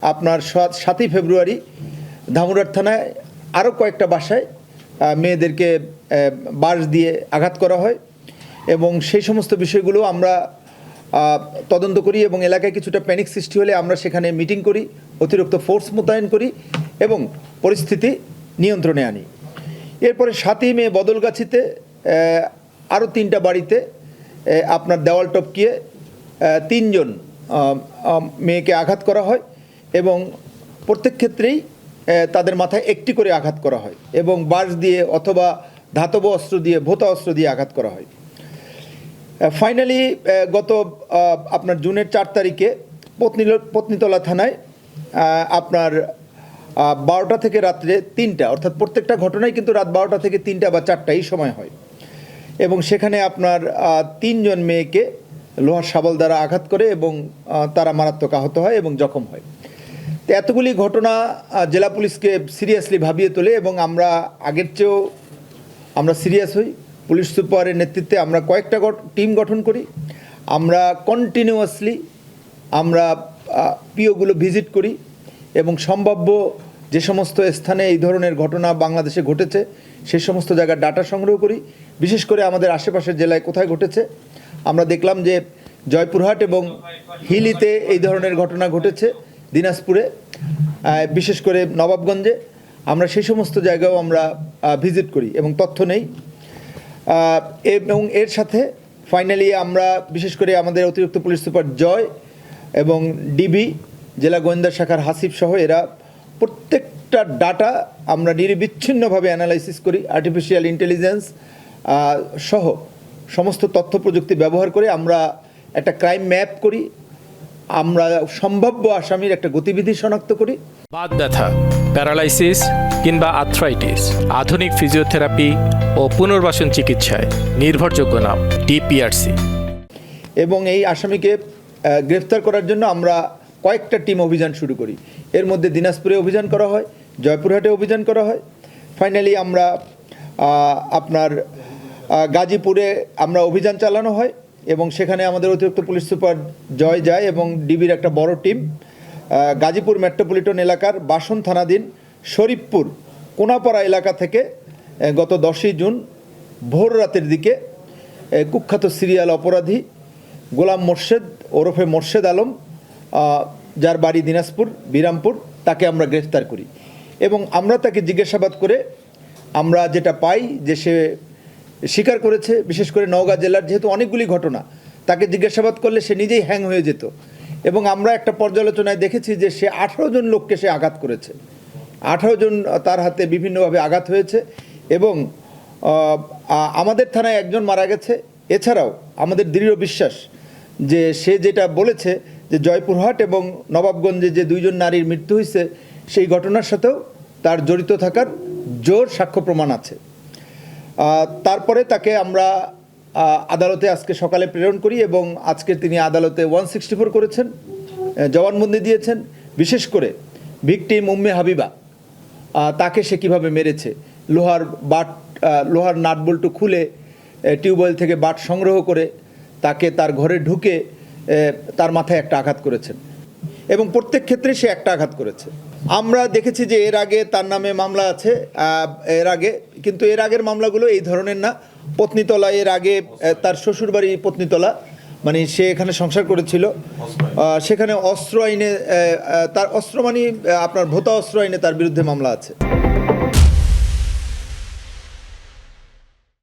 আপনার 7ই ফেব্রুয়ারি ধামুরাট থানায় আরও কয়েকটা বাসায় মেয়েদেরকে বাঁশ দিয়ে আঘাত করা হয় এবং সেই সমস্ত বিষয়গুলো আমরা তদন্ত করি এবং এলাকায় কিছুটা প্যানিক সৃষ্টি হলে আমরা সেখানে মিটিং করি, অতিরিক্ত ফোর্স মোতায়েন করি এবং পরিস্থিতি নিয়ন্ত্রণে আনি। এরপরে 7ই মে বদলগাছিতে আরও 3টা বাড়িতে আপনার দেওয়াল টপকিয়ে 3 জন মেয়েকে আঘাত করা হয় এবং প্রত্যেক ক্ষেত্রেই তাদের মাথায় একটি করে আঘাত করা হয় এবং বাঁশ দিয়ে অথবা ধাতব অস্ত্র দিয়ে ভোঁতা অস্ত্র দিয়ে আঘাত করা হয়। ফাইনালি গত আপনার জুনের 4 তারিখে পত্নীতলা থানায় আপনার 12টা থেকে রাত্রে 3টা, অর্থাৎ প্রত্যেকটা ঘটনাই কিন্তু রাত 12টা থেকে 3টা বা 4টা এই সময় হয় এবং সেখানে আপনার 3 জন মেয়েকে লোহার শাবল দ্বারা আঘাত করে এবং তারা মারাত্মক আহত হয় এবং জখম হয়। তো এতগুলি ঘটনা জেলা পুলিশকে সিরিয়াসলি ভাবিয়ে তোলে এবং আমরা আগের চেয়েও আমরা সিরিয়াস হই। পুলিশ সুপারের নেতৃত্বে আমরা কয়েকটা টিম গঠন করি। আমরা কন্টিনিউয়াসলি আমরা পিওগুলো ভিজিট করি এবং সম্ভাব্য যে সমস্ত স্থানে এই ধরনের ঘটনা বাংলাদেশে ঘটেছে সেই সমস্ত জায়গার ডাটা সংগ্রহ করি। বিশেষ করে আমাদের আশেপাশের জেলায় কোথায় ঘটেছে আমরা দেখলাম যে জয়পুরহাট এবং হিলিতে এই ধরনের ঘটনা ঘটেছে, দিনাজপুরে, বিশেষ করে নবাবগঞ্জে। আমরা সেই সমস্ত জায়গাও আমরা ভিজিট করি এবং তথ্য নেই এবং এর সাথে ফাইনালি আমরা বিশেষ করে আমাদের অতিরিক্ত পুলিশ সুপার জয় এবং ডিবি জেলা গোয়েন্দা শাখার হাসিব সহ এরা প্রত্যেকটা ডাটা আমরা নিরবিচ্ছিন্নভাবে অ্যানালাইসিস করি। আর্টিফিশিয়াল ইন্টেলিজেন্স সহ সমস্ত তথ্য প্রযুক্তি ব্যবহার করে আমরা একটা ক্রাইম ম্যাপ করি। আমরা সম্ভাব্য আসামির একটা গতিবিধি শনাক্ত করি। বাত ব্যথা, প্যারালাইসিস কিংবা আর্থ্রাইটিস, আধুনিক ফিজিওথেরাপি ও পুনর্বাসন চিকিৎসায় নির্ভরযোগ্য নাম ডিপিআরসি। এবং এই আসামিকে গ্রেফতার করার জন্য আমরা কয়েকটা টিম অভিযান শুরু করি। এর মধ্যে দিনাজপুরে অভিযান করা হয়, জয়পুরহাটে অভিযান করা হয়। ফাইনালি আমরা আপনার গাজীপুরে আমরা অভিযান চালানো হয় এবং সেখানে আমাদের অতিরিক্ত পুলিশ সুপার জয় যায় এবং ডিবির একটা বড় টিম গাজীপুর মেট্রোপলিটন এলাকার বাসন থানাধীন শরীফপুর কোনাপাড়া এলাকা থেকে গত 10ই জুন ভোর রাতের দিকে কুখ্যাত সিরিয়াল অপরাধী গোলাম মোর্শেদ ওরফে মোর্শেদ আলম, যার বাড়ি দিনাজপুর বিরামপুর, তাকে আমরা গ্রেফতার করি এবং আমরা তাকে জিজ্ঞাসাবাদ করে আমরা যেটা পাই যে সে স্বীকার করেছে। বিশেষ করে নওগাঁ জেলার যেহেতু অনেকগুলি ঘটনা, তাকে জিজ্ঞাসাবাদ করলে সে নিজেই হ্যাং হয়ে যেত এবং আমরা একটা পর্যালোচনায় দেখেছি যে সে 18 জন লোককে সে আঘাত করেছে। 18 জন তার হাতে বিভিন্নভাবে আঘাত হয়েছে এবং আমাদের থানায় একজন মারা গেছে। এছাড়াও আমাদের দৃঢ় বিশ্বাস যে সে যেটা বলেছে যে জয়পুরহাট এবং নবাবগঞ্জে যে 2 জন নারীর মৃত্যু হয়েছে সেই ঘটনার সাথেও তার জড়িত থাকার জোর সাক্ষ্য প্রমাণ আছে। তারপরে তাকে আমরা আদালতে আজকে সকালে প্রেরণ করি এবং আজকে তিনি আদালতে 164 করেছেন, জবানবন্দি দিয়েছেন। বিশেষ করে ভিকটিম উম্মে হাবিবা, তাকে সে কীভাবে মেরেছে, লোহার নাটবল্টু খুলে টিউবওয়েল থেকে বাট সংগ্রহ করে তাকে তার ঘরে ঢুকে তার মাথায় একটা আঘাত করেছেন এবং প্রত্যেক ক্ষেত্রে সে একটা আঘাত করেছে। আমরা দেখেছি যে এর আগে তার নামে মামলা আছে, কিন্তু এর আগের মামলাগুলো এই ধরনের না। পত্নীতলা, এর আগে তার শ্বশুরবাড়ি পত্নীতলা, মানে সে এখানে সংসার করেছিল, সেখানে অস্ত্র আইনে তার অস্ত্র মানে আপনার ভোঁতা অস্ত্র আইনে তার বিরুদ্ধে মামলা আছে।